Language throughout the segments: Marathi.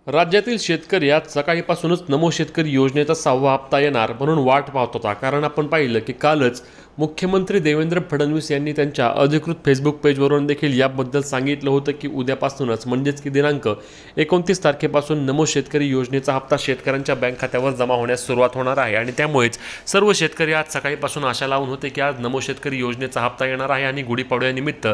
राज्यातील शेतकरी आज सकाळीपासूनच नमो शेतकरी योजनेचा 6वा हप्ता येणार म्हणून वाट पाहत होता। कारण आपण पाहिलं की कालच मुख्यमंत्री देवेंद्र फडणवीस यांनी त्यांच्या अधिकृत फेसबुक पेजवरून देखील याबद्दल सांगितलं होतं की उद्यापासूनच म्हणजेच की दिनांक 29 तारखेपासून नमो शेतकरी योजनेचा हप्ता शेतकऱ्यांच्या बँक खात्यावर जमा होण्यास सुरुवात होणार आहे। आणि त्यामुळेच सर्व शेतकरी आज सकाळीपासून आशा लावून होते की आज नमो शेतकरी योजनेचा हप्ता येणार आहे आणि गुढीपाडव्यानिमित्त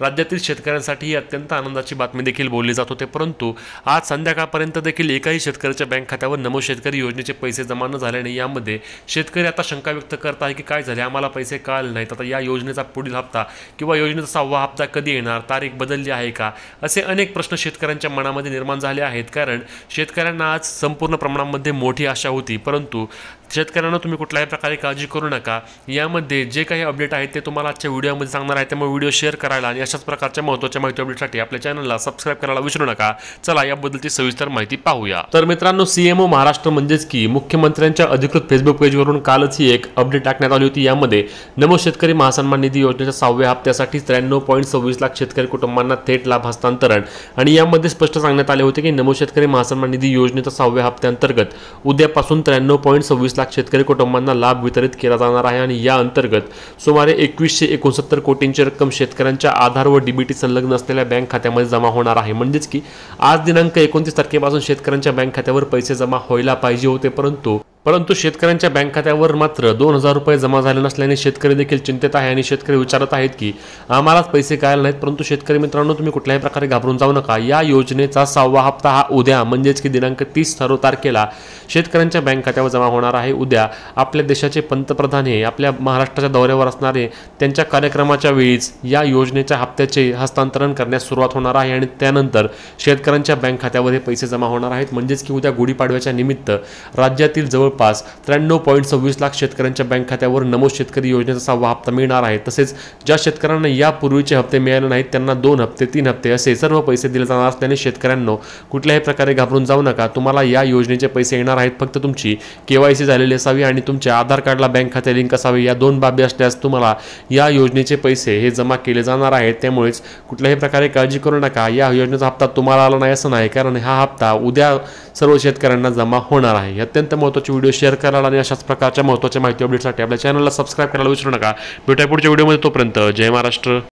राज्यातील शेतकऱ्यांसाठी ही अत्यंत आनंदाची बातमी देखील बोलली जात होते। परंतु आज संध्याकाळपर्यंत देखील एकाही शेतकऱ्याच्या बँक खात्यावर नमो शेतकरी योजनेचे पैसे जमा न झाल्याने यामध्ये शेतकरी आता शंका व्यक्त करत आहे की काय झाले, आम्हाला पैसे का आले नाहीत, आता या योजनेचा पुढील हप्ता किंवा योजनेचा 6वा हप्ता कधी येणार, तारीख बदलली आहे का, असे अनेक प्रश्न शेतकऱ्यांच्या मनामध्ये निर्माण झाले आहेत। कारण शेतकऱ्यांना आज संपूर्ण प्रमाणामध्ये मोठी आशा होती, परंतु शेतकऱ्यांना तुम्ही कुठल्याही प्रकारे काळजी करू नका, यामध्ये जे काही अपडेट आहेत ते तुम्हाला आजच्या व्हिडिओमध्ये सांगणार आहे। त्यामुळे व्हिडिओ शेअर करायला आणि अशाच प्रकारच्या महत्त्वाच्या माहिती अपडेटसाठी आपल्या चॅनलला सबस्क्राइब करायला विसरू नका। चला याबद्दलची सविस्तर माहिती पाहूया। तर मित्रांनो, सीएमओ महाराष्ट्र म्हणजेच की मुख्यमंत्र्यांच्या अधिकृत फेसबुक पेजवरून कालच ही एक अपडेट टाकण्यात आली होती। यामध्ये नमो शेतकरी महासन्मान निधी योजनेच्या 6व्या हप्त्यासाठी 93.26 लाख शेतकरी कुटुंबांना थेट लाभ हस्तांतरण आणि यामध्ये स्पष्ट सांगण्यात आले होते की नमो शेतकरी महासन्मान निधी योजनेच्या 6व्या हप्त्याअंतर्गत उद्यापासून 93.26 लाख शेतकरी कुटुंबांना लाभ वितरित केला जाणार आहे। आणि या अंतर्गत सुमारे 2169 कोटींची रक्कम शेतकऱ्यांच्या आधार व डीबीटी संलग्न असलेल्या बँक खात्यामध्ये जमा होणार आहे। म्हणजेच की आज दिनांक 29 तारखेपासून शेतकऱ्यांच्या बँक खात्यावर पैसे जमा व्हायला पाहिजे होते, परंतु शेतकऱ्यांच्या बँक खात्यावर मात्र 2000 रुपये जमा झाले नसल्याने शेतकरी देखील चिंतित आहे आणि शेतकरी विचारत आहेत की आम्हालाच पैसे काय नाहीत। परंतु शेतकरी मित्रांनो, तुम्ही कुठल्याही प्रकारे घाबरून जाऊ नका। या योजनेचा 6वा हप्ता हा उद्या म्हणजेच की दिनांक 30 तारखेला शेतकऱ्यांच्या बँक खात्यावर जमा होणार आहे। उद्या आपल्या देशाचे पंतप्रधान हे आपल्या महाराष्ट्राच्या दौऱ्यावर असणारे त्यांच्या कार्यक्रमाच्या वेळीच या योजनेच्या हप्त्याचे हस्तांतरण करण्यास सुरुवात होणार आहे आणि त्यानंतर शेतकऱ्यांच्या बँक खात्यावर हे पैसे जमा होणार आहेत। म्हणजेच की उद्या गुढीपाडव्याच्या निमित्त राज्यातील जवळपास 93.26 लाख शेतकऱ्यांच्या बँक खात्यावर नमो शेतकरी योजनेचा 6वा हप्ता मिळणार आहे। तसेच ज्या शेतकऱ्यांना यापूर्वीचे हप्ते मिळाले नाहीत त्यांना 2 हप्ते 3 हप्ते असे सर्व पैसे दिले जाणार असल्याने शेतकऱ्यांनो कुठल्याही प्रकारे घाबरून जाऊ नका। तुम्हाला या योजनेचे पैसे येणार आहेत, फक्त तुमची केवायसी झालेली असावी आणि तुमच्या आधार कार्डला बँक खाते लिंक असावे। या 2 बाबी असल्यास तुम्हाला या योजनेचे पैसे हे जमा केले जाणार आहेत। त्यामुळेच कुठल्याही प्रकारे काळजी करू नका। या योजनेचा हप्ता तुम्हाला आला नाही असं नाही, कारण हा हप्ता उद्या सर्व शेतकऱ्यांना जमा होणार आहे। अत्यंत महत्त्वाची व्हिडिओ शेअर करायला आणि अशाच प्रकारच्या महत्त्वाच्या माहिती अपडेटसाठी आपल्या चॅनलला सबस्क्राइब करायला विसरू नका। भेटूया पुढच्या व्हिडिओमध्ये, तोपर्यंत जय महाराष्ट्र।